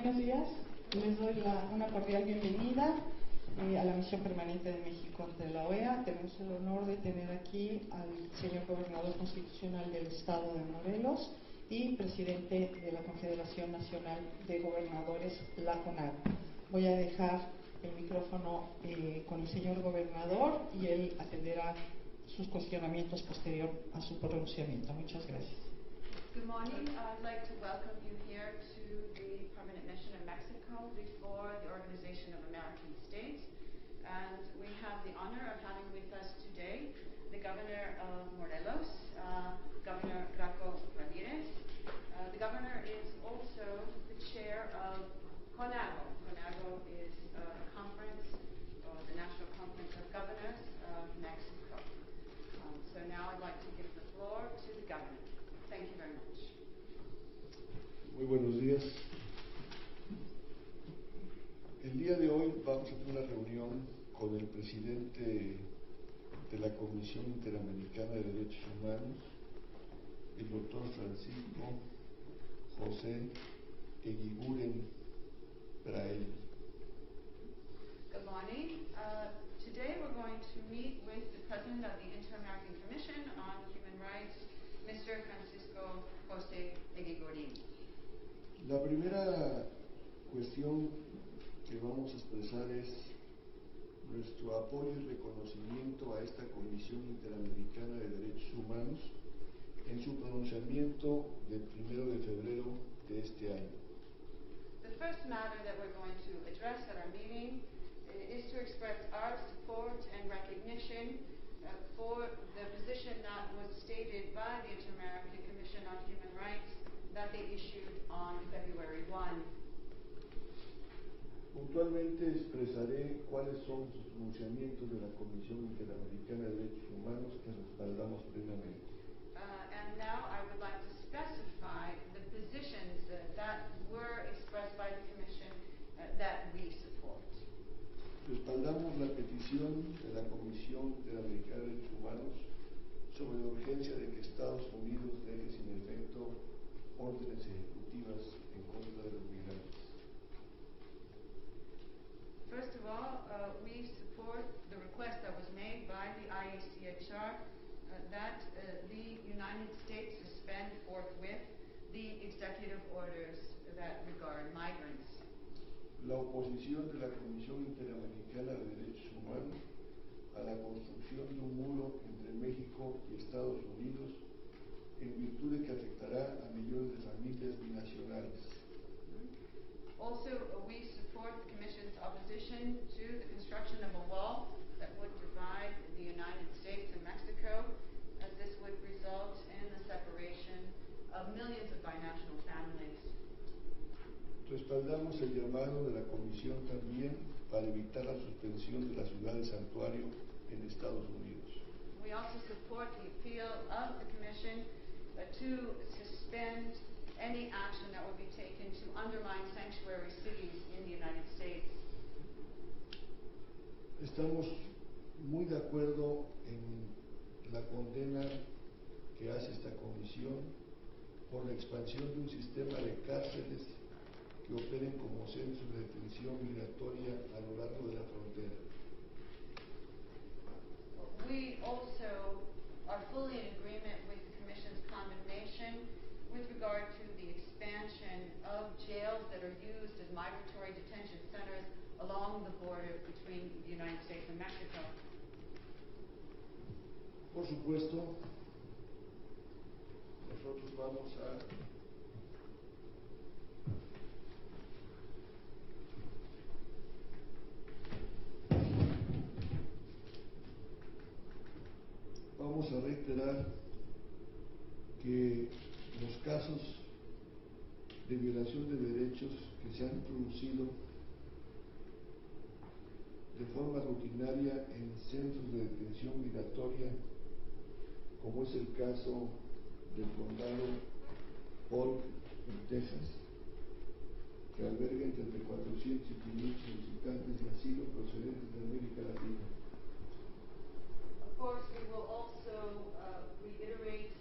Buenos días, les doy una cordial bienvenida a la Misión Permanente de México ante la OEA. Tenemos el honor de tener aquí al señor Gobernador Constitucional del Estado de Morelos y presidente de la Confederación Nacional de Gobernadores, la CONAGO. Voy a dejar el micrófono con el señor Gobernador y él atenderá sus cuestionamientos posterior a su pronunciamiento. Muchas gracias. Good morning. I'd like to welcome you here to the Permanent Mission in Mexico before the Organization of American States. And we have the honor of having with us today the Governor of Morelos, Governor Graco Ramirez. The Governor is also the chair of CONAGO. CONAGO is a conference, the National Conference of Governors of Mexico. So now I'd like to give the floor to the Governor. Thank you very much. Muy buenos días. El día de hoy vamos a tener una reunión con el presidente de la Comisión Interamericana de Derechos Humanos, el doctor Francisco José Eguiguren Braille. Good morning. Today we're going to meet with the President of the Inter-American Commission on Human Rights, Mr. Francisco José Eguiguren. La primera cuestión que vamos a expresar es nuestro apoyo y reconocimiento a esta Comisión Interamericana de Derechos Humanos en su pronunciamiento del 1 de febrero de este año. The first matter that we're going to address at our meeting is to express our support and recognition for the position that was stated by the Inter-American Commission on Human Rights that they issued on February 1. Puntualmente expresaré cuáles son sus pronunciamientos de la Comisión Interamericana de Derechos Humanos que respaldamos plenamente. And now I would like to specify the positions that were expressed by the Commission that we support. Respaldamos la petición de la Comisión Interamericana de Derechos Humanos sobre la urgencia de que Estados Unidos deje sin efecto órdenes ejecutivas en contra de los migrantes. First of all, we support the request that was made by the IACHR that the United States suspend forthwith the executive orders that regard migrants. La oposición de la Comisión Interamericana de Derechos Humanos a la construcción de un muro entre México y Estados Unidos en virtud de que afectará a millones de familias binacionales. Also, we support the Commission's opposition to the construction of a wall that would divide the United States and Mexico, as this would result in the separation of millions of binational families. Respaldamos el llamado de la Comisión también para evitar la suspensión de la ciudad de Santuario en Estados Unidos. We also support the appeal of the Commission to suspend any action that will be taken to undermine sanctuary cities in the United States. Estamos muy de acuerdo en la condena que hace esta comisión por la expansión de un sistema de cárceles que operen como centros de detención migratoria a lo largo de la frontera. We also are fully in agreement with the Commission's condemnation with regard to the expansion of jails that are used as migratory detention centers along the border between the United States and Mexico. Por supuesto, nosotros vamos a reiterar que los casos de violación de derechos que se han producido de forma rutinaria en centros de detención migratoria, como es el caso del condado Polk en Texas, que alberga entre 400 y 500 solicitantes de asilo procedentes de América Latina. Of course, we will also reiterate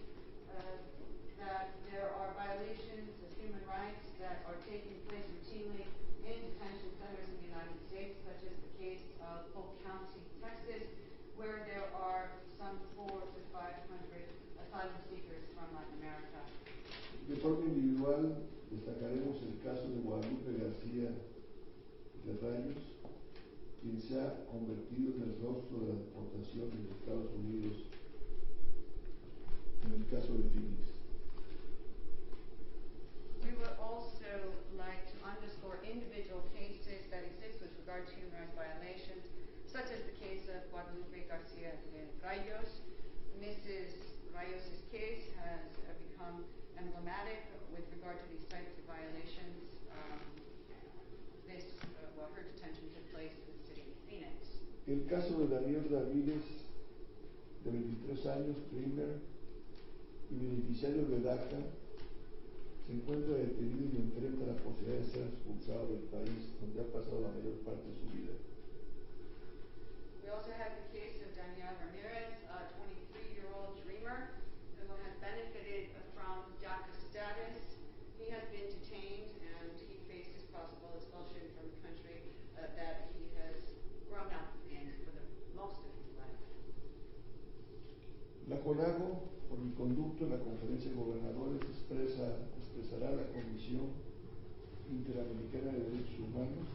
that there are violations of human rights that are taking place routinely De forma individual, destacaremos el caso de Guadalupe García de Rayos, quien se ha convertido en el rostro de la deportación de Estados Unidos en el caso de Phoenix. We would also like to underscore individual cases that exist with regard to human rights violations, such as the case of Guadalupe Garcia Rayos. Mrs. Rayos' case has become emblematic with regard to these types of violations. Her detention took place in the city of Phoenix. El caso de Daniel Ramírez, de 23 años, Dreamer, y beneficiario de DACA, se encuentra detenido y enfrenta la posibilidad de ser expulsado del país donde ha pasado la mayor parte de su vida. We also have the case of Daniel Ramirez, a 23-year-old dreamer who has benefited from DACA status. He has been detained and he faces possible expulsion from the country that he has grown up in for the most of his life. La CONAGO, por mi conducto en la Conferencia de Gobernadores, expresará a la Comisión Interamericana de Derechos Humanos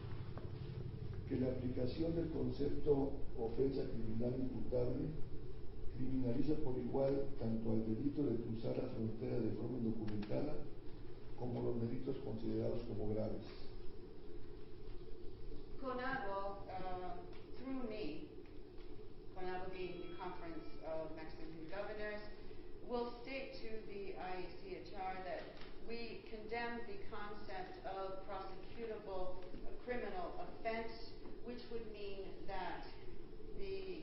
que la aplicación del concepto ofensa criminal imputable criminaliza por igual tanto al delito de cruzar la frontera de forma indocumentada como los delitos considerados como graves. CONAGO, through me, CONAGO being the Conference of Mexican Governors, will state to the ICHR that we condemn the concept of prosecutable criminal offense, which would mean that the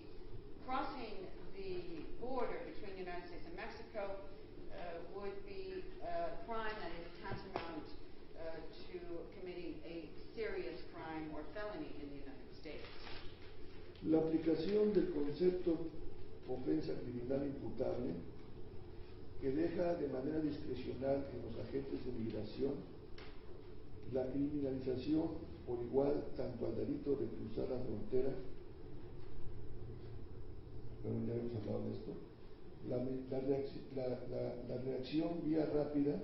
crossing the border between the United States and Mexico would be a crime that is tantamount to committing a serious crime or felony in the United States. La aplicación del concepto ofensa criminal imputable, que deja de manera discrecional en los agentes de migración la criminalización por igual tanto al delito de cruzar la frontera, pero ya hemos hablado de esto, la reacción vía rápida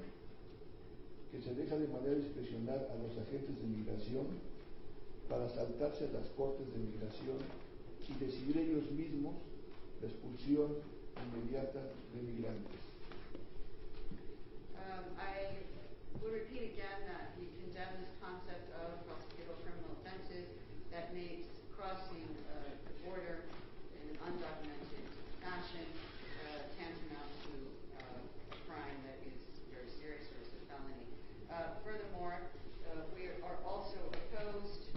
que se deja de manera discrecional a los agentes de migración para saltarse a las cortes de migración y decidir ellos mismos la expulsión inmediata de migrantes. I will repeat again that we condemn this concept of prosecutable criminal offenses that makes crossing the border in an undocumented fashion tantamount to a crime that is very serious or is a felony. Furthermore, we are also opposed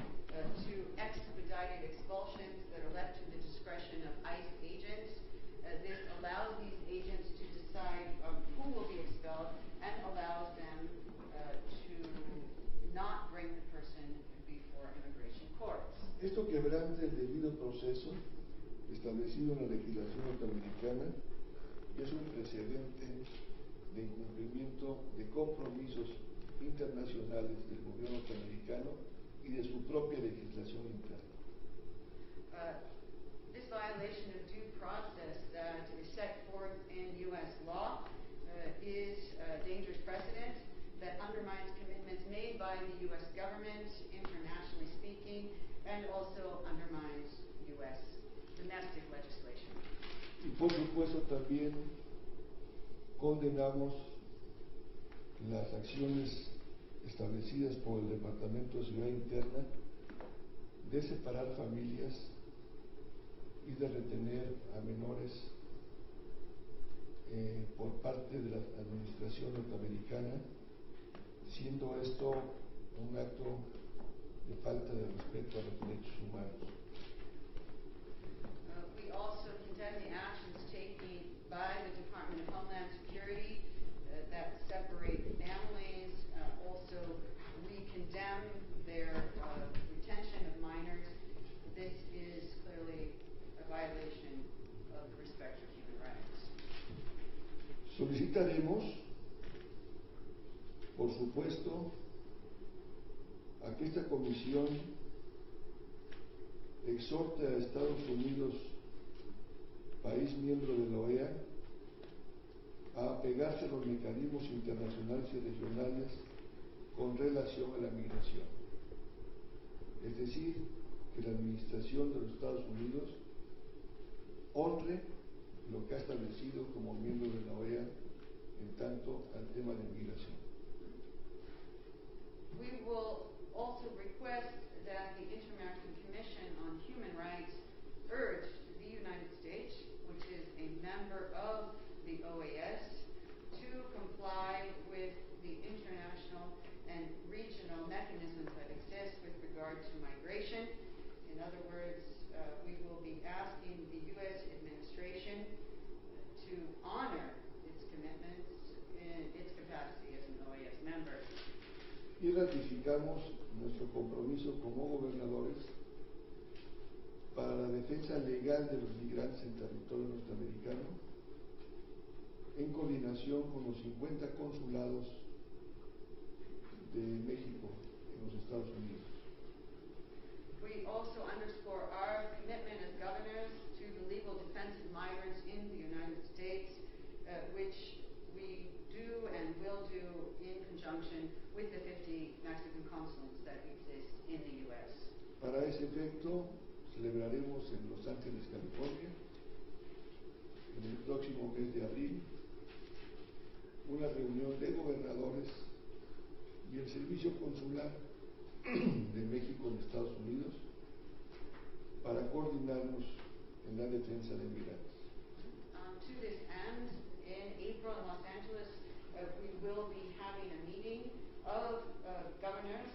to expedited expulsions that are left to the discretion of ICE agents. This allows these agents to decide who will be expelled and allows them to not bring the person before immigration courts. Esto quebranta el debido proceso establecido en la legislación norteamericana y es un precedente de incumplimiento de compromisos internacionales del gobierno norteamericano y de su propia legislación interna. This violation of due process that is set forth in U.S. law is a dangerous precedent that undermines commitments made by the U.S. government, internationally speaking, and also undermines U.S. domestic legislation. Y por supuesto también condenamos las acciones establecidas por el Departamento de Seguridad Interna de separar familias y de retener a menores por parte de la administración norteamericana, siendo esto un acto de falta de respeto a los derechos humanos. We also condemn the actions taken by the Department of Homeland Security that separate families. Also, we condemn their retention of minors. This is clearly a violation of the respect for human rights. Solicitaremos, por supuesto, a que esta comisión exhorte a Estados Unidos, país miembro de la OEA, a apegarse a los mecanismos internacionales y regionales con relación a la migración. Es decir, que la administración de los Estados Unidos honre lo que ha establecido como miembro de la OEA en tanto al tema de migración. We will also request that the Inter-American Commission on Human Rights urge the United States, which is a member of the OAS, to comply with the international and regional mechanisms that exist with regard to migration. In other words, we will be asking the U.S. administration to honor its commitments in its capacity as an OAS member. Y ratificamos nuestro compromiso como gobernadores para la defensa legal de los migrantes en territorio norteamericano, en coordinación con los 50 consulados de México en los Estados Unidos. We also underscore our commitment as governors to the legal defense of migrants in the United States, which we do and will do in conjunction with the 50 Mexican consulates that exist in the U.S. Para ese efecto, celebraremos en Los Ángeles, California, en el próximo mes de abril, una reunión de gobernadores y el servicio consular de México en Estados Unidos para coordinarnos en la defensa de migrantes. To this end, in April in Los Angeles, we will be having a meeting of governors,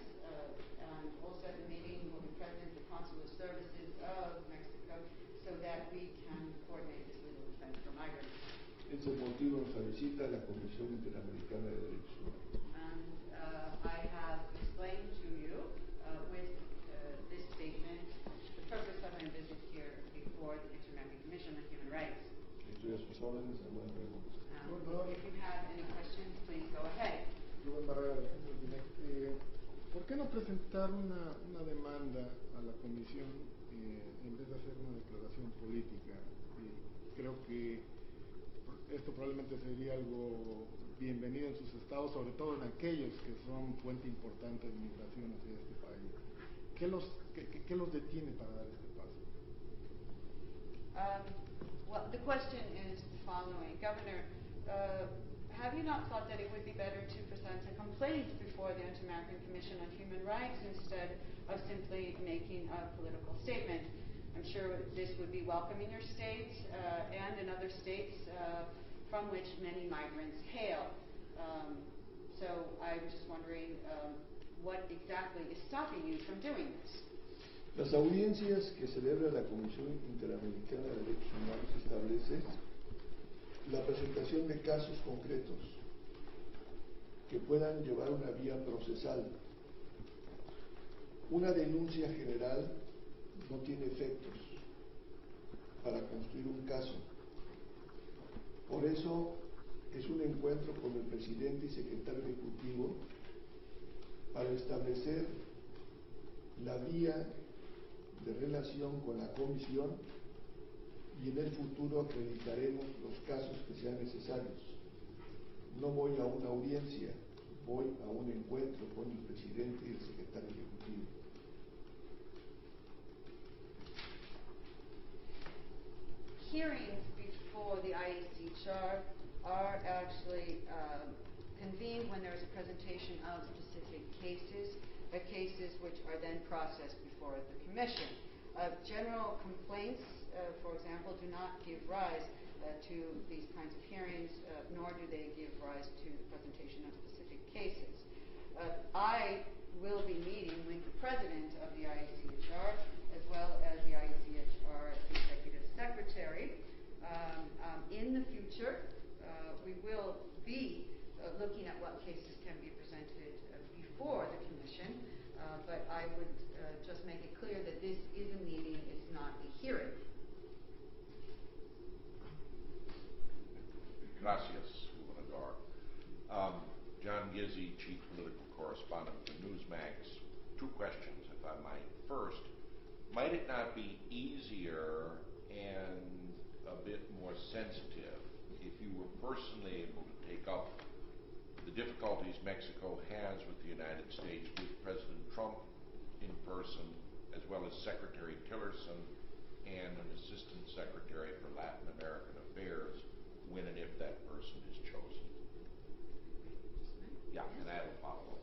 and also at the meeting will be present the consular services of Mexico, so that we can coordinate this legal defense for migrants. Es el motivo de nuestra visita a la Comisión Interamericana de Derechos Humanos. And I have explained to you with this statement the purpose of my visit here before the Inter-American Commission on Human Rights. Estoy a sus órdenes, alguna pregunta. If you have any questions, please go ahead. Rubén Barrera, ¿por qué no presentar una demanda a la Comisión en vez de hacer una declaración política? Creo que esto probablemente sería algo bienvenido en sus estados, sobre todo en aquellos que son fuente importante de migración hacia este país. ¿Qué los detiene para dar este paso? Well, the question is the following. Governor, have you not thought that it would be better to present a complaint before the Inter-American Commission on Human Rights instead of simply making a political statement? I'm sure this would be welcome in your state and in other states from which many migrants hail. So I'm just wondering what exactly is stopping you from doing this? Las audiencias que celebra la Comisión Interamericana de Derechos Humanos establece la presentación de casos concretos que puedan llevar una vía procesal. Una denuncia general no tiene efectos para construir un caso. Por eso es un encuentro con el presidente y secretario ejecutivo para establecer la vía de relación con la comisión, y en el futuro acreditaremos los casos que sean necesarios. No voy a una audiencia, voy a un encuentro con el presidente y el secretario ejecutivo. Hearings before the IACHR are actually convened when there is a presentation of specific cases, cases which are then processed before the Commission. General complaints, for example, do not give rise to these kinds of hearings, nor do they give rise to the presentation of specific cases. I will be meeting with the President of the IACHR as well as the IACHR Executive Secretary. In the future, we will be looking at what cases can be presented before the Commission, but I would just make it clear that this is a meeting, it's not a hearing. Gracias, Gobernador. John Gizzi, Chief Political Correspondent for Newsmax. Two questions, if I might. First, might it not be easier and a bit more sensitive if you were personally able to take up the difficulties Mexico has with the United States with President Trump in person, as well as Secretary Tillerson and an Assistant Secretary for Latin American Affairs, when and if that person is chosen. Yeah, and that'll follow.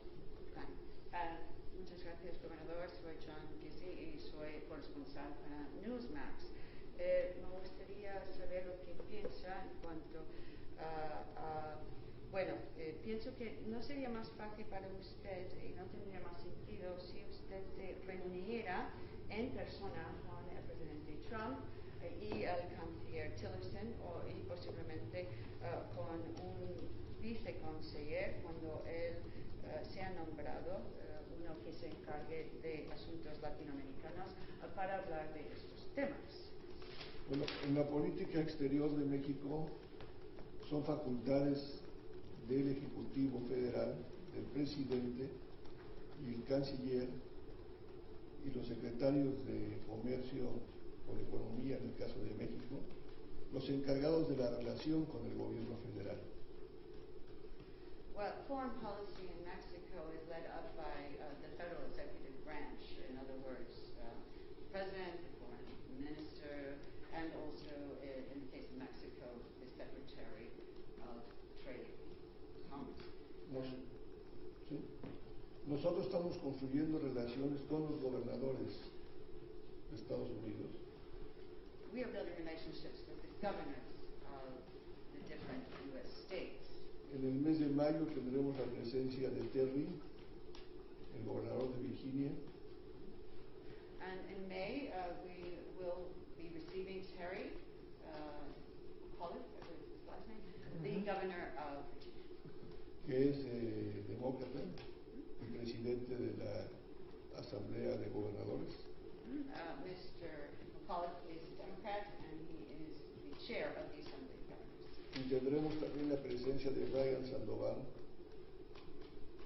Muchas gracias, gobernador. Soy John Gizzi y soy corresponsal para Newsmax. Me gustaría saber lo que piensa en cuanto pienso que no sería más fácil para usted y no tendría más sentido si usted se reuniera en persona con el presidente Trump y el canciller Tillerson y posiblemente con un vicecanciller cuando él sea nombrado, uno que se encargue de asuntos latinoamericanos, para hablar de estos temas. Bueno, en la política exterior de México son facultades del Ejecutivo Federal, del presidente y el canciller y los secretarios de Comercio o de Economía, en el caso de México, los encargados de la relación con el gobierno federal. Well, foreign policy in Mexico is led up by the federal executive branch. In other words, president, the foreign minister, and also, in the case of Mexico, the secretary of trade. ¿Sí? Nosotros estamos construyendo relaciones con los gobernadores de Estados Unidos. We are building relationships with the governors of the different U.S. states. En el mes de mayo tendremos la presencia de Terry, el gobernador de Virginia. And in May, we will be receiving Terry Pollard, his last name, the governor of Virginia. Que es demócrata y presidente de la Asamblea de Gobernadores. Mr. Pollard is a Democrat and he is the chair of the Assembly of Governors. Y tendremos también la presencia de Ryan Sandoval,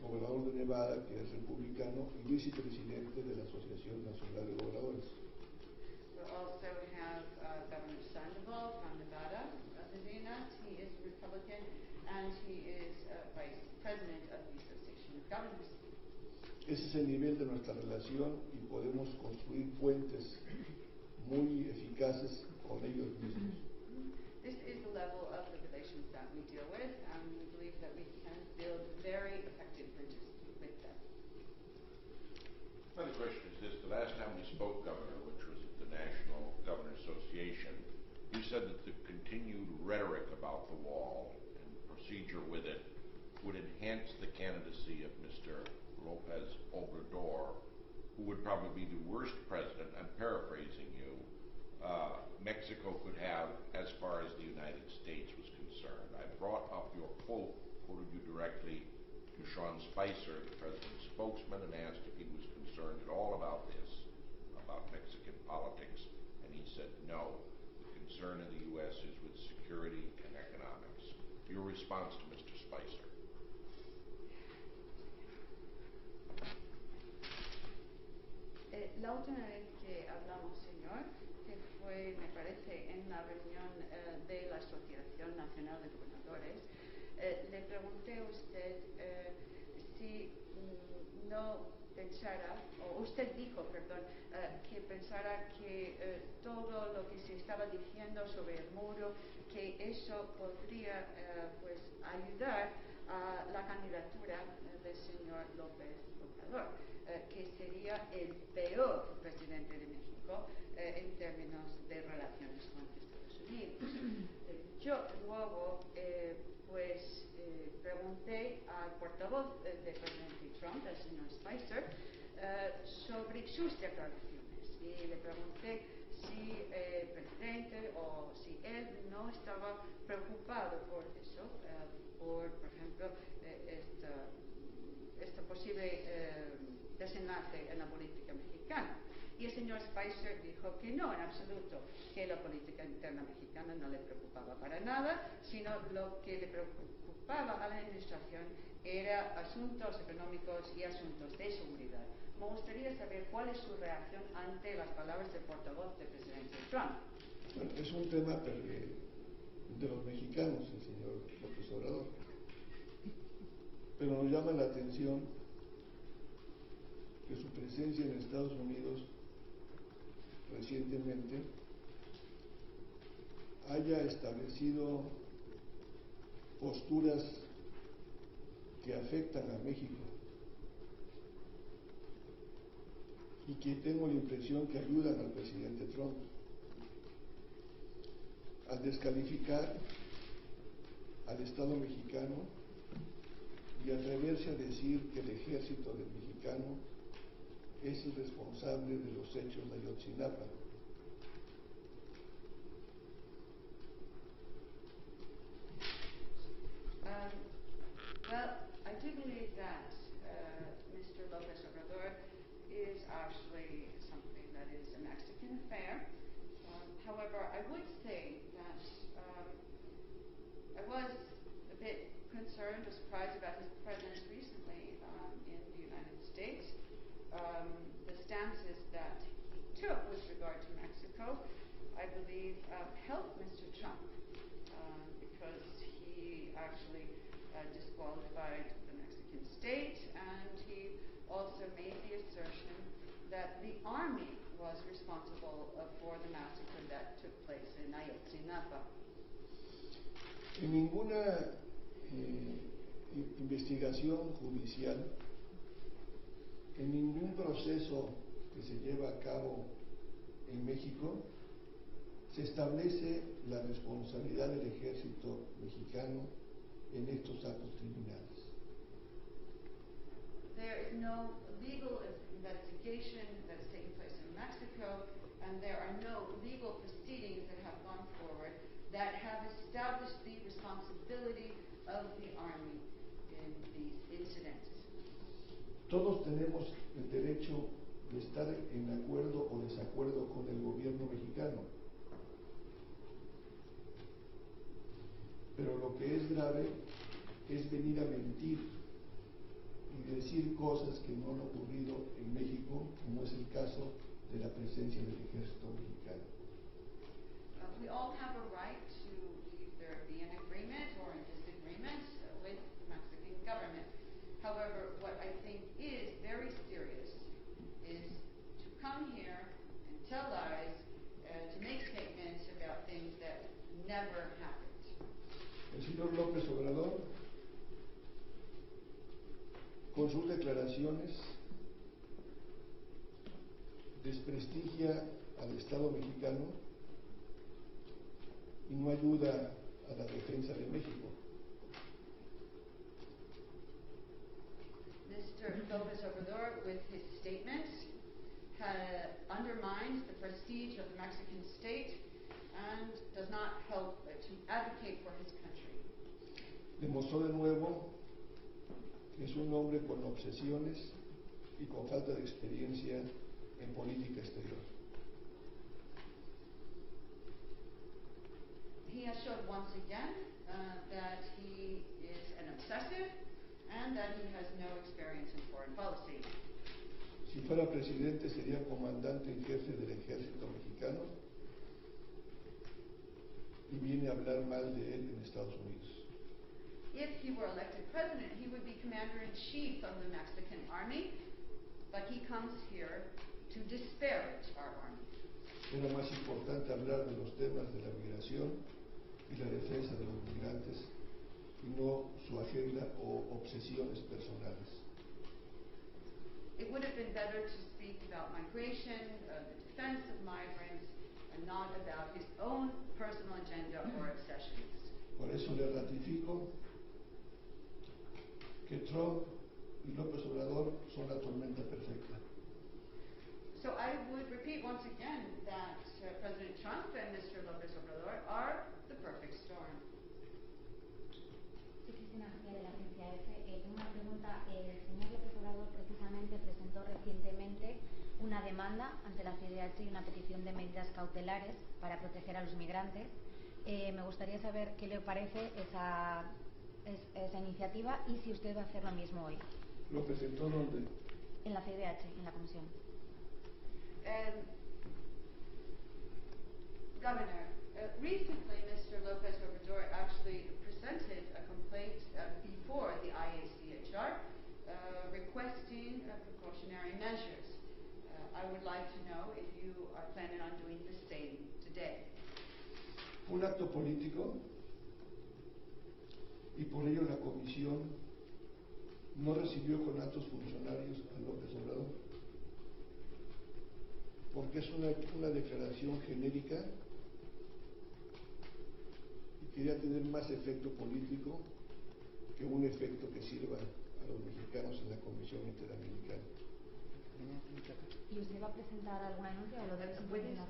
gobernador de Nevada, que es republicano y vicepresidente de la Asociación Nacional de Gobernadores. We'll also have Governor Sandoval from Nevada, Medina. He is Republican and he is vice president of the Association of Governors. Ese es el nivel de nuestra relación y podemos construir puentes muy eficaces con ellos mismos. This is the level of the relations that we deal with, and we believe that we can build very effective bridges with them. Another question is this. The last time we spoke, Governor, which was at the National Governor Association, you said that the continued rhetoric about the wall and procedure with it would enhance the candidacy of Mr. Lopez Obrador, who would probably be the worst president, I'm paraphrasing you, Mexico could have as far as the United States was concerned. I brought up your quote, quoted you directly to Sean Spicer, the president's spokesman, and asked if he was concerned at all about this, about Mexican politics, and he said no. The concern of the U.S. is with security and economics. Your response to Mr. Spicer? La última vez que hablamos, señor, que fue, me parece, en la reunión de la Asociación Nacional de Gobernadores, le pregunté a usted si no pensara, o usted dijo, perdón, que pensara que todo lo que se estaba diciendo sobre el muro, que eso podría pues ayudar a la candidatura del señor López Obrador, que sería el peor presidente de México en términos de relaciones con Estados Unidos. Yo luego pregunté al portavoz del presidente Trump, el señor Spicer, sobre sus declaraciones y le pregunté si el presidente o si él no estaba preocupado por eso, por ejemplo, esta posible desenlace en la política mexicana. Y el señor Spicer dijo que no, en absoluto, que la política interna mexicana no le preocupaba para nada, sino lo que le preocupaba a la administración era asuntos económicos y asuntos de seguridad. Me gustaría saber cuál es su reacción ante las palabras del portavoz del presidente Trump. Es un tema de los mexicanos, el señor López Obrador. Pero nos llama la atención que su presencia en Estados Unidos recientemente haya establecido posturas que afectan a México y que tengo la impresión que ayudan al presidente Trump al descalificar al Estado mexicano y atreverse a decir que el ejército del mexicano es el responsable de los hechos de Ayotzinapa. Well, I do believe that Mr. López Obrador is actually something that is a Mexican affair. However, I would say that I was a bit concerned or surprised about his presence recently in the United States. The stances that he took with regard to Mexico, I believe, helped Mr. Trump because he actually disqualified the Mexican state, and he also made the assertion that the army was responsible for the massacre that took place in Ayotzinapa. En ninguna investigación judicial, en ningún proceso que se lleva a cabo en México, se establece la responsabilidad del ejército mexicano en estos actos criminales. There is no legal investigation that's taking place in Mexico, and there are no legal proceedings that have gone forward that have established the responsibility of the army in these incidents. Todos tenemos el derecho de estar en acuerdo o desacuerdo con el gobierno mexicano. Pero lo que es grave es venir a mentir y decir cosas que no han ocurrido en México, como es el caso de la presencia del ejército mexicano. We all have a right to either be in agreement or in disagreement with the Mexican government. However, what I think is very serious is to come here and tell lies, to make statements about things that never happened. El señor López Obrador, con sus declaraciones, desprestigia al Estado mexicano y no ayuda a la defensa de México. Mr. López Obrador, with his statements, undermines the prestige of the Mexican state and does not help to advocate for his country. Demostró de nuevo que es un hombre con obsesiones y con falta de experiencia en política exterior. He has showed once again that he is an obsessive and that he has no experience in foreign policy. Si fuera presidente sería comandante en jefe del ejército mexicano y viene a hablar mal de él en Estados Unidos. If he were elected president, he would be commander-in-chief of the Mexican army, but he comes here to disparage our army. Era más importante hablar de los temas de la migración y la defensa de los migrantes y no su agenda o obsesiones personales. It would have been better to speak about migration, the defense of migrants, and not about his own personal agenda or obsessions. Por eso le ratifico que Trump y López Obrador son la tormenta perfecta. So I would repeat once again that President Trump and Mr. López Obrador are the perfect storm. Sí, Cristina García de la agencia EFE. Tengo una pregunta. El señor López Obrador precisamente presentó recientemente una demanda ante la CIDH y una petición de medidas cautelares para proteger a los migrantes. Me gustaría saber qué le parece esa iniciativa y si usted va a hacer lo mismo hoy. ¿Lo presentó dónde? En la CIDH, en la comisión. Governor, Recently, Mr. Lopez Obrador actually presented a complaint before the IACHR requesting precautionary measures. I would like to know if you are planning on doing the same today. Un acto político y por ello la comisión no recibió con altos funcionarios a López Obrador, porque es una declaración genérica y quería tener más efecto político que un efecto que sirva a los mexicanos en la Comisión Interamericana. ¿Y usted va a presentar alguna denuncia o lo debe simplemente?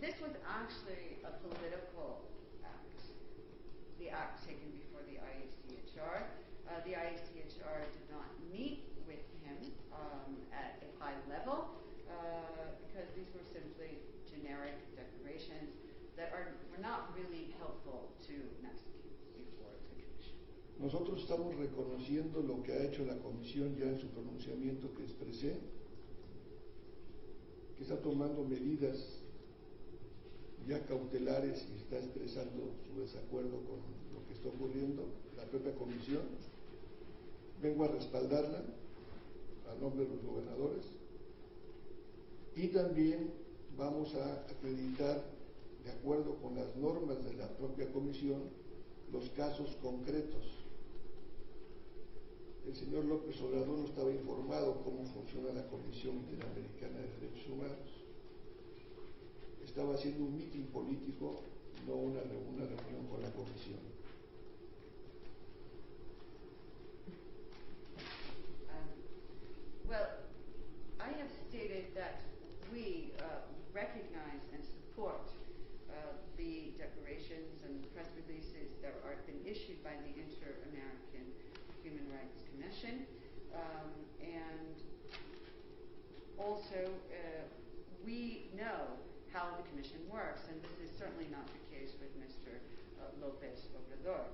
This was actually a political act, the act taken before the IACHR. The IACHR did not meet with him at a high level because these were simply generic declarations that were not really helpful to Mexicans before the Commission. Nosotros estamos reconociendo lo que ha hecho la Comisión ya en su pronunciamiento que expresé, que está tomando medidas ya cautelares y está expresando su desacuerdo con lo que está ocurriendo, la propia Comisión. Vengo a respaldarla a nombre de los gobernadores y también vamos a acreditar, de acuerdo con las normas de la propia Comisión, los casos concretos. El señor López Obrador no estaba informado cómo funciona la Comisión Interamericana de Derechos Humanos. Estaba haciendo un mitin político, no una reunión con la Comisión. Well, I have stated that we recognize and support the declarations and press releases that have been issued by the Inter-American Human Rights Commission, and also we know how the Commission works, and this is certainly not the case with Mr. Lopez Obrador.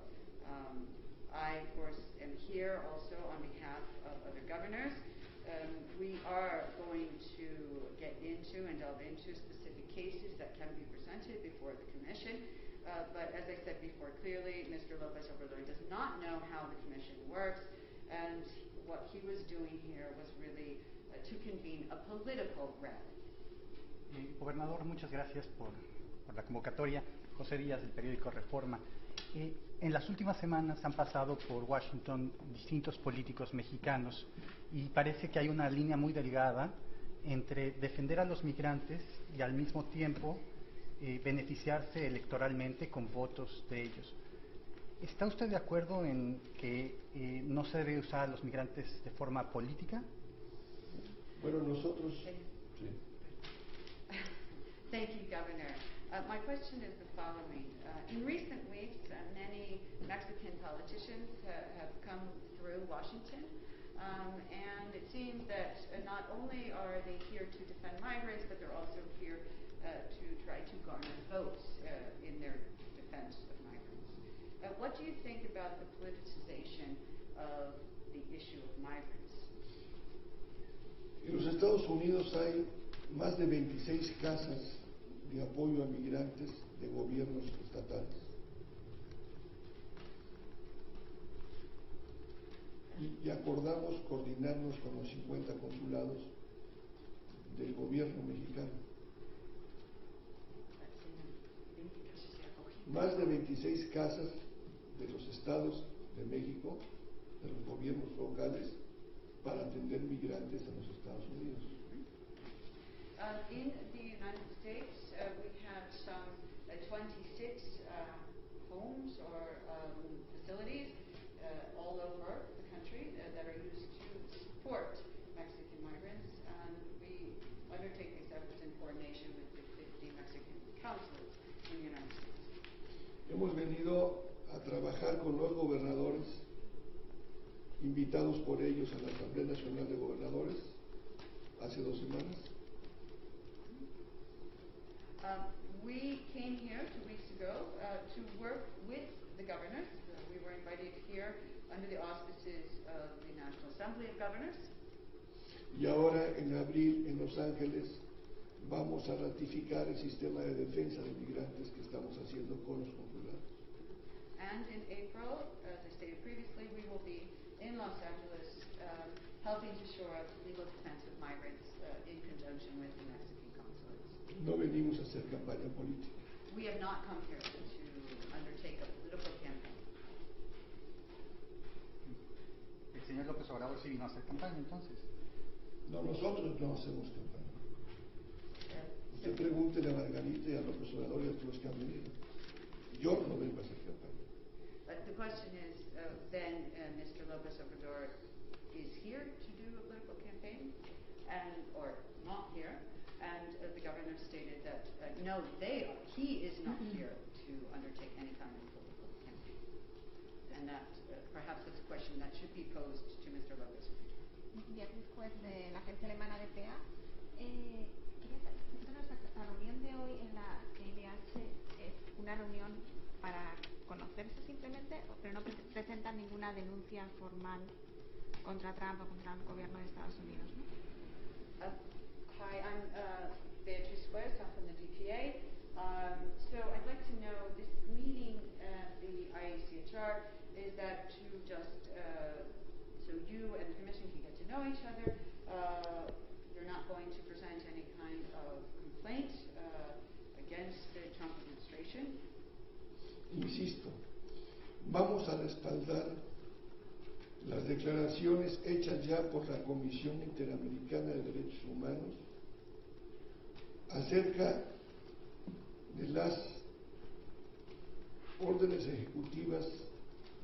I, of course, am here also on behalf of other governors. We are going to get into and delve into specific cases that can be presented before the Commission. But as I said before, clearly, Mr. Lopez Obrador does not know how the Commission works, and what he was doing here was really to convene a political rally. Gobernador, muchas gracias por la convocatoria. José Díaz, del periódico Reforma. En las últimas semanas han pasado por Washington distintos políticos mexicanos y parece que hay una línea muy delgada entre defender a los migrantes y al mismo tiempo beneficiarse electoralmente con votos de ellos. ¿Está usted de acuerdo en que no se debe usar a los migrantes de forma política? Bueno, nosotros... Sí. Thank you, Governor. My question is the following. In recent weeks, many Mexican politicians have come through Washington, and it seems that not only are they here to defend migrants, but they're also here to try to garner votes in their defense of migrants. What do you think about the politicization of the issue of migrants? En los Estados Unidos hay más de 26 casas de apoyo a migrantes de gobiernos estatales. Y acordamos coordinarnos con los 50 consulados del gobierno mexicano. Más de 26 casas de los estados de México, de los gobiernos locales, para atender migrantes en los Estados Unidos. In the United States, we have some 26 homes or facilities all over the country that are used to support Mexican migrants, and we undertake these efforts in coordination with the 50 Mexican consulates in the United States. Hemos venido a trabajar con los gobernadores, invitados por ellos a la Asamblea Nacional de Gobernadores hace 2 semanas. We came here 2 weeks ago to work with the governors. We were invited here under the auspices of the National Assembly of Governors. Y ahora en abril en Los Ángeles vamos a ratificar el sistema de defensa de migrantes que estamos haciendo con los consulados. And in April, as I stated previously, we will be in Los Angeles helping to shore up legal defense of migrants in conjunction with the Mexican consulates. No venimos a hacer campaña política. We have not come here to undertake a political campaign. El señor López Obrador sí vino a hacer campaña, entonces. No, nosotros no hacemos campaña. Usted pregúntele a Margarita y a López Obrador y a todos los que han venido. Yo no vengo a hacer campaña. But the question is, then Mr. Lopez Obrador is here to do a political campaign, or not here, and the governor stated that no, he is not here to undertake any kind of political campaign, and that perhaps it's a question that should be posed to Mr. Lopez Obrador. Beatriz Juez de la agencia alemana de PA. Quería preguntaros, la reunión de hoy en la CNDH es una reunión para conocerse simplemente, pero no presentan ninguna denuncia formal contra Trump o contra el gobierno de Estados Unidos, ¿no? Hi, I'm Beatriz Juez. I'm from the DPA. So I'd like to know, this meeting at the IACHR, is that to just so you and the Commission can get to know each other? You're not going to present any kind of complaint against the Trump administration? Insisto, vamos a respaldar las declaraciones hechas ya por la Comisión Interamericana de Derechos Humanos acerca de las órdenes ejecutivas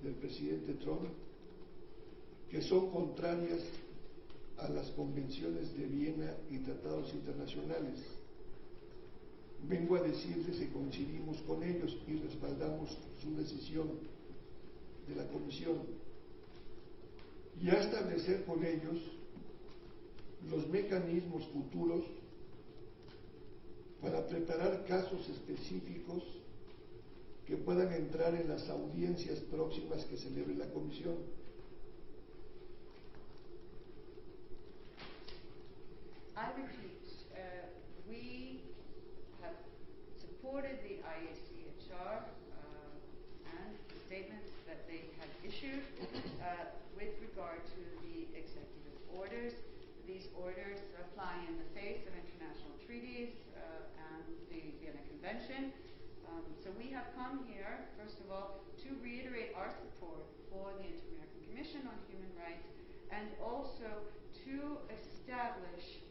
del presidente Trump, que son contrarias a las convenciones de Viena y tratados internacionales. Vengo a decirles que coincidimos con ellos y respaldamos su decisión de la Comisión, y a establecer con ellos los mecanismos futuros para preparar casos específicos que puedan entrar en las audiencias próximas que celebre la Comisión. I repeat, we have supported the IACHR and the statements that they have issued with regard to the executive orders. These orders fly in the face of international treaties and the Vienna Convention. So we have come here, first of all, to reiterate our support for the Inter-American Commission on Human Rights, and also to establish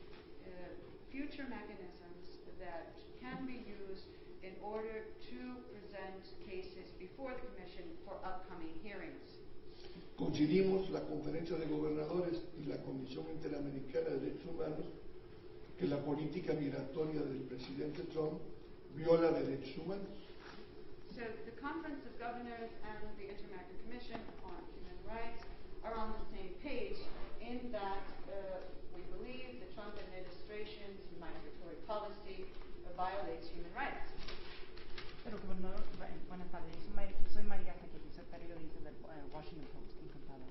future mechanisms that can be used in order to present cases before the Commission for upcoming hearings. Coincidimos la Conferencia de Gobernadores y la Comisión Interamericana de Derechos Humanos que la política migratoria del presidente Trump viola derechos humanos. So the Conference of Governors and the Inter-American Commission on Human Rights are on the same page in that we believe the Trump administration's migratory policy violates human rights. Pero gobernador, buenas tardes, soy María Jaquetti, soy periodista del Washington Post, encantada.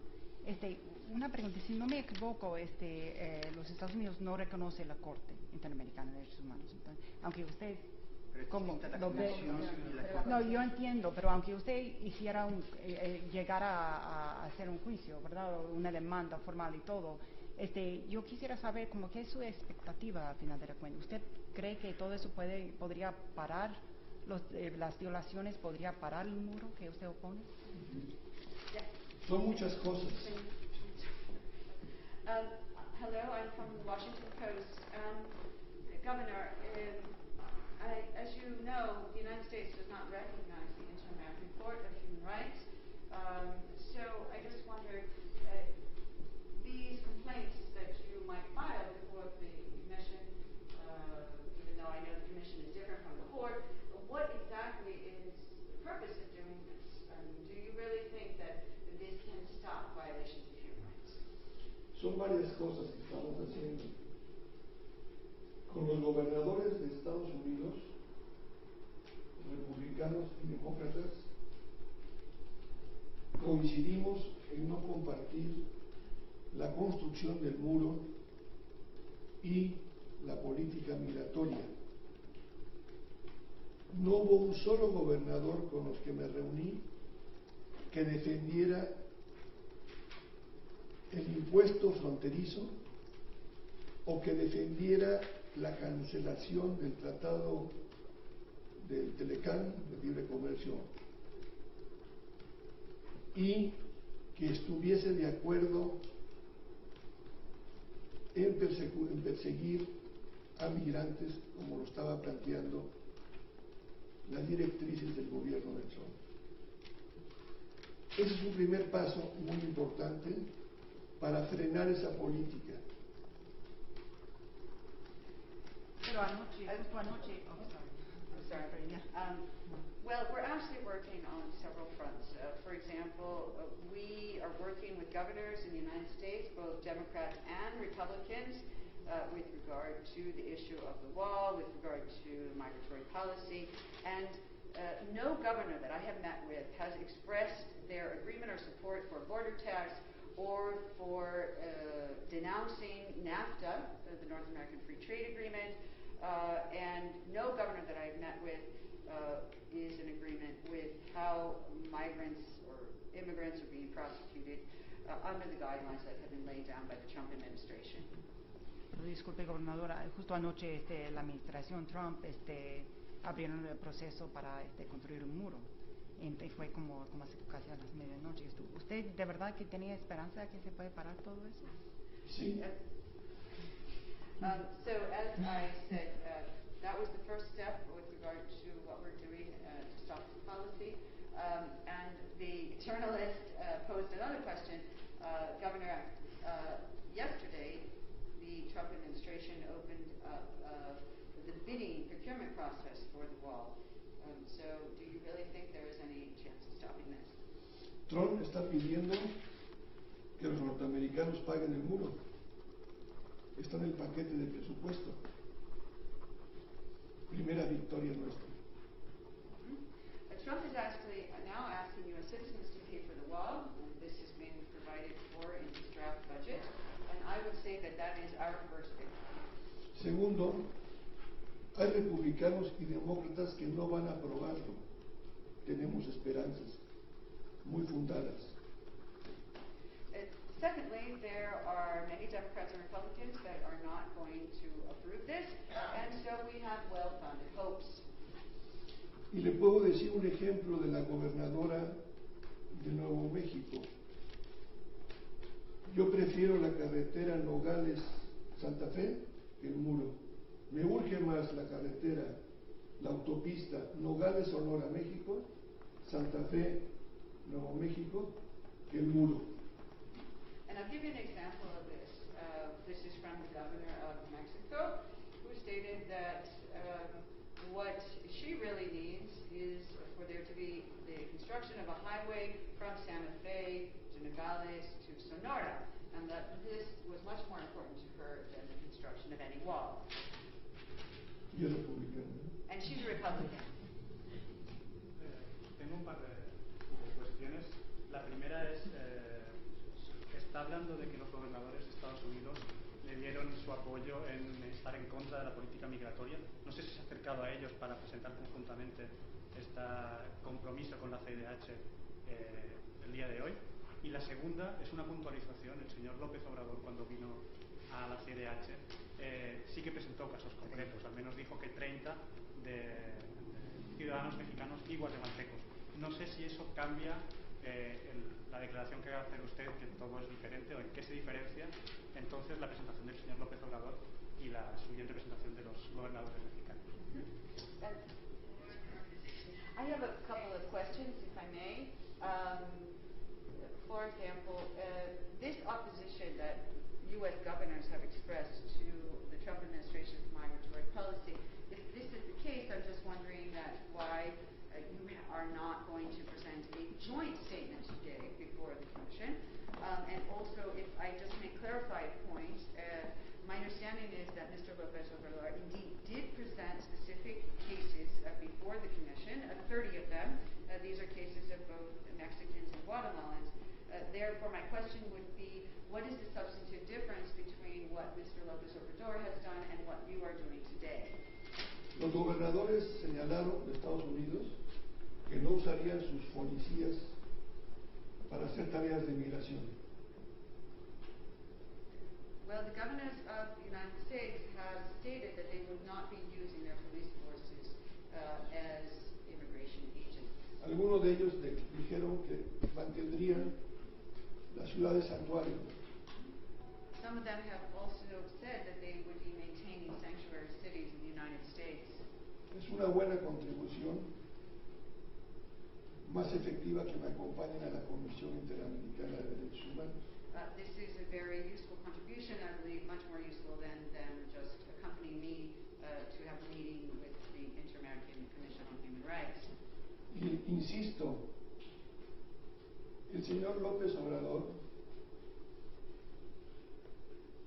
Una pregunta, si no me equivoco, los Estados Unidos no reconoce la Corte Interamericana de Derechos Humanos. Entonces, aunque usted no, yo entiendo, pero aunque usted hiciera llegara a hacer un juicio, ¿verdad? Una demanda formal y todo, yo quisiera saber como qué es su expectativa al final de la cuenta. ¿Usted cree que todo eso podría parar las violaciones, podría parar el muro que usted opone? Son muchas cosas. Hello, I'm from the Washington Post. Governor, as you know, the United States does not recognize the Inter-American Court of Human Rights. So I just wonder, these complaints that you might file before the Commission, even though I know the Commission is different from the Court, what exactly is the purpose of doing this? Do you really think that this can stop violations of human rights? Son varias cosas que estamos haciendo. Con los gobernadores de Estados Unidos, republicanos y demócratas, coincidimos en no compartir la construcción del muro y la política migratoria. No hubo un solo gobernador con los que me reuní que defendiera el impuesto fronterizo o que defendiera la cancelación del tratado del Telecán de libre comercio y que estuviese de acuerdo en perseguir a migrantes como lo estaba planteando las directrices del gobierno del Trump. Ese es un primer paso muy importante para frenar esa política. Pero anoche, justo anoche, Well, we're actually working on several fronts. For example, we are working with governors in the United States, both Democrats and Republicans, with regard to the issue of the wall, with regard to migratory policy. And no governor that I have met with has expressed their agreement or support for border tax or for denouncing NAFTA, the North American Free Trade Agreement. And no governor that I've met with is in agreement with how migrants or immigrants are being prosecuted under the guidelines that have been laid down by the Trump administration. Disculpe, gobernadora, justo anoche la administración Trump abrieron el proceso para construir un muro. Y fue como casi a las medianoche. ¿Usted de verdad que tenía esperanza que se puede parar todo eso? Sí. So as I said, that was the first step with regard to what we're doing to stop this policy. And the journalist posed another question. Governor, yesterday the Trump administration opened up the bidding procurement process for the wall. So do you really think there is any chance of stopping this? Trump está pidiendo que los norteamericanos paguen el muro. Está en el paquete de presupuesto. Primera victoria nuestra. Trump is actually now asking U.S. citizens to pay for the wall. This has been provided for in his draft budget, and I would say that that is our first victory. Segundo, hay republicanos y demócratas que no van a aprobarlo. Tenemos esperanzas muy fundadas. Secondly, there are many Democrats and Republicans that are not going to approve this, and so we have well-founded hopes. Y le puedo decir un ejemplo de la gobernadora de Nuevo México. Yo prefiero la carretera Nogales-Santa Fe que el muro. Me urge más la carretera, la autopista Nogales-Sonora, México, Santa Fe, Nuevo México, que el muro. And I'll give you an example of this. This is from the governor of Mexico, who stated that what she really needs is for there to be the construction of a highway from Santa Fe to Nogales to Sonora, and that this was much more important to her than the construction of any wall. Y es republicano. And she's a Republican. Tengo un par de cuestiones. La primera es, está hablando de que los gobernadores de Estados Unidos le dieron su apoyo en estar en contra de la política migratoria. No sé si se ha acercado a ellos para presentar conjuntamente este compromiso con la CIDH el día de hoy. Y la segunda es una puntualización. El señor López Obrador, cuando vino a la CIDH, sí que presentó casos concretos. Al menos dijo que 30 de ciudadanos mexicanos y guatemaltecos. No sé si eso cambia la declaración que va a hacer usted, que todo es diferente, o en qué se diferencia entonces la presentación del señor López Obrador y la siguiente presentación de los gobernadores mexicanos. I have a couple of questions, if I may. For example, this opposition that U.S. governors have expressed to the Trump administration's migratory policy, if this is the case, I'm just wondering why you are not going to present a joint statement today before the Commission. And also, if I just may clarify a point, my understanding is that Mr. Lopez Obrador indeed did present specific cases before the Commission, 30 of them. These are cases of both Mexicans and Guatemalans. Therefore, my question would be, what is the substantive difference between what Mr. Lopez Obrador has done and what you we're doing today. Los gobernadores señalaron de Estados Unidos que no usarían sus policías para hacer tareas de migración. Well, the governors of the United States have stated that they would not be using their police forces as immigration agents. Algunos de ellos dijeron que mantendrían la ciudad de santuario. Some of them have also said that they would be maintaining sanctuary cities in the United States. Es una buena contribución, más efectiva que me acompañen a la Comisión Interamericana de Derechos Humanos. This is a very useful contribution, I believe much more useful than just accompanying me to have a meeting with the Inter-American Commission on Human Rights. Y insisto, el señor López Obrador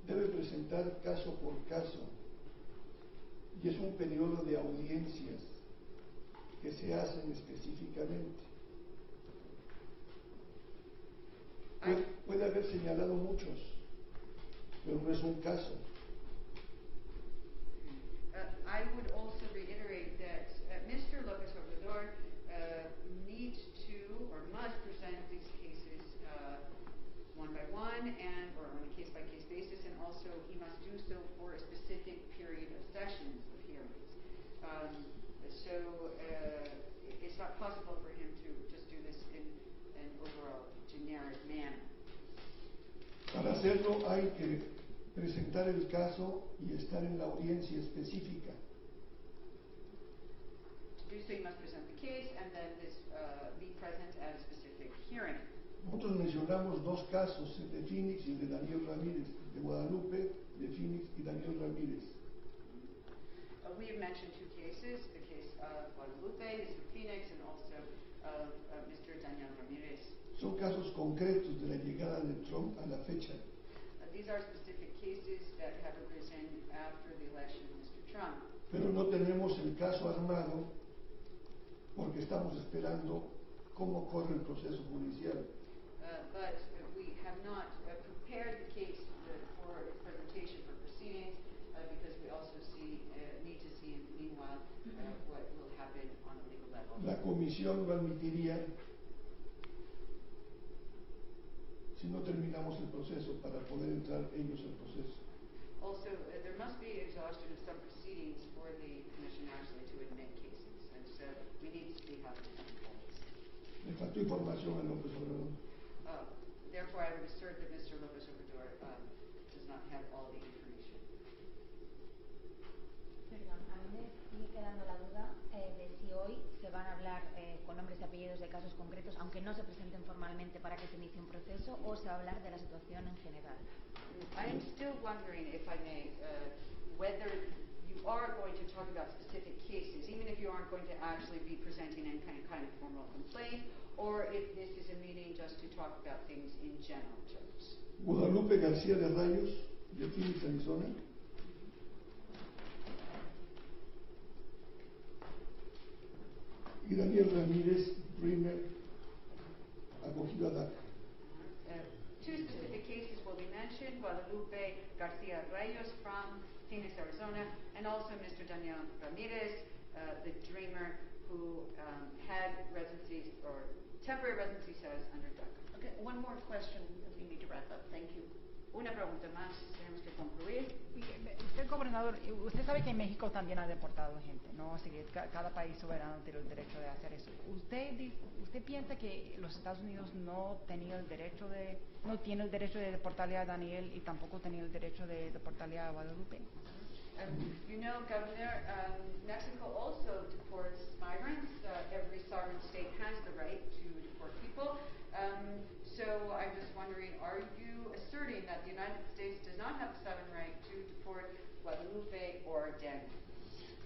debe presentar caso por caso, y es un periodo de audiencias que se hacen específicamente. Puede haber señalado muchos, pero no es un caso. I would also reiterate that Mr. López Obrador needs to or must present these cases one by one or on a case-by-case basis, and also he must do so for a specific period of sessions of hearings. It's not possible for him to just do this in an overall generic manner. Para hacerlo hay que presentar el caso y estar en la audiencia específica. To do so, you must present the case and then be present at a specific hearing. Nosotros mencionamos dos casos, el de Phoenix y el de Daniel Ramírez, de Guadalupe, de Phoenix y Daniel Ramírez. We have mentioned two cases, the case of Guadalupe, Mr. Phoenix, and also of Mr. Daniel Ramirez. Son casos concretos de la llegada de Trump a la fecha. These are specific cases that have arisen after the election of Mr. Trump. Pero no tenemos el caso armado porque estamos esperando cómo corre el proceso judicial. But we have not prepared the case for its presentation for proceedings because we also need to see, meanwhile, what will happen on a legal level. La comisión lo admitiría si no terminamos el proceso para poder entrar ellos al proceso. Also, there must be exhaustion of some proceedings for the commission actually to admit cases, and so we need to see how this unfolds. Le faltó información a López Obrador. Therefore, I would assert that Mr. López Obrador does not have all the information. Perdón, a mí me sigue quedando la duda de si hoy se van a hablar con nombres y apellidos de casos concretos, aunque no se presenten formalmente para que se inicie un proceso, o se va a hablar de la situación en general. I am still wondering, if I may, whether you are going to talk about specific cases, even if you aren't going to actually be presenting any kind of formal complaint, or if this is a meeting just to talk about things in general terms. Guadalupe García de Rayos, de Phoenix, Arizona. Y Daniel Ramírez, Dreamer, acogido a DACA. Two specific cases will be mentioned: Guadalupe Garcia Reyes from Phoenix, Arizona, and also Mr. Daniel Ramirez, the dreamer who had residency or temporary residency status under DACA. Okay, one more question, we need to wrap up. Thank you. Una pregunta más, tenemos que concluir. Usted, gobernador, usted sabe que México también ha deportado gente, ¿no? Así que cada país soberano tiene el derecho de hacer eso. ¿Usted piensa que los Estados Unidos no tiene el derecho de deportarle a Daniel y tampoco tenía el derecho de deportarle a Guadalupe? You know, Governor, Mexico also deports migrants. Every sovereign state has the right to deport people. So I'm just wondering, are you asserting that the United States does not have the sovereign right to deport Guadalupe or Daniel?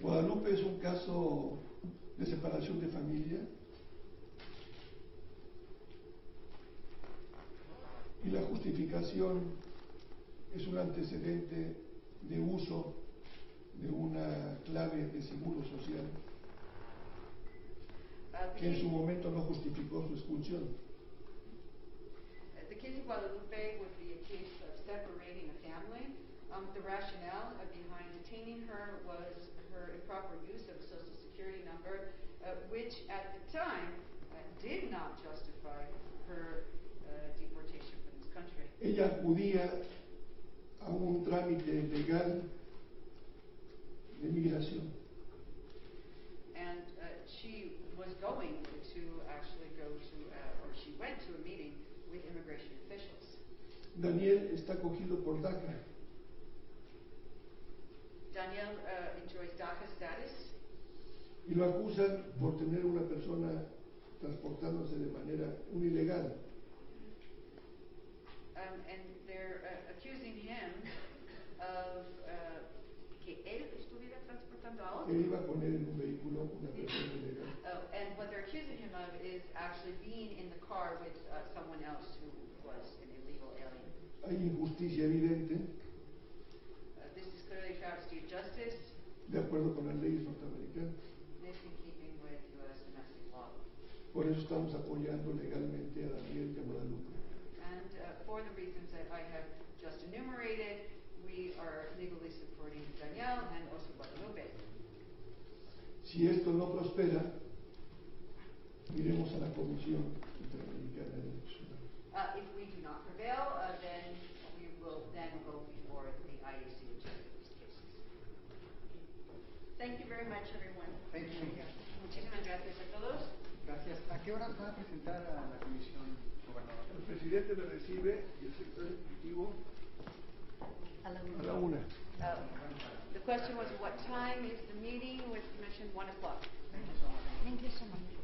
Guadalupe es un caso de separación de familia y la justificación es un antecedente de uso de una clave de seguro social que en su momento no justificó su expulsión. The case of Guadalupe would be a case of separating a family, The rationale behind detaining her was her improper use of a social security number, which at the time did not justify her deportation from this country. Ella acudía a un trámite legal de migración. And she was going to actually go to, or she went to a meeting with immigration officials. Daniel está cogido por DACA. Daniel enjoys DACA status. Y lo acusan por tener una persona transportándose de manera ilegal. And they're accusing him of que él estuviera transportando a otro. Él iba a poner en un vehículo una persona ilegal. And what they're accusing him of is actually being in the car with someone else who was an illegal alien. Hay injusticia evidente, This is clearly a travesty of justice. de acuerdo con las leyes norteamericanas. This in keeping with U.S. domestic law. Por eso estamos apoyando legalmente a Daniel y a Guadalupe. And for the reasons that I have just enumerated, we are legally supporting Danielle and also Guadalupe. Si esto no prospera, iremos a la Comisión Interamericana de Derechos Humanos. If we do not prevail, then we will then go before the IAC to take these cases. Thank you very much, everyone. Thank you. Muchísimas gracias a todos. Gracias. ¿A qué horas va a presentar a la comisión, gobernador? El presidente me recibe y el secretario ejecutivo a la 1. The question was, what time is the meeting with Commission? 1 o'clock. Thank you so much. Thank you so much.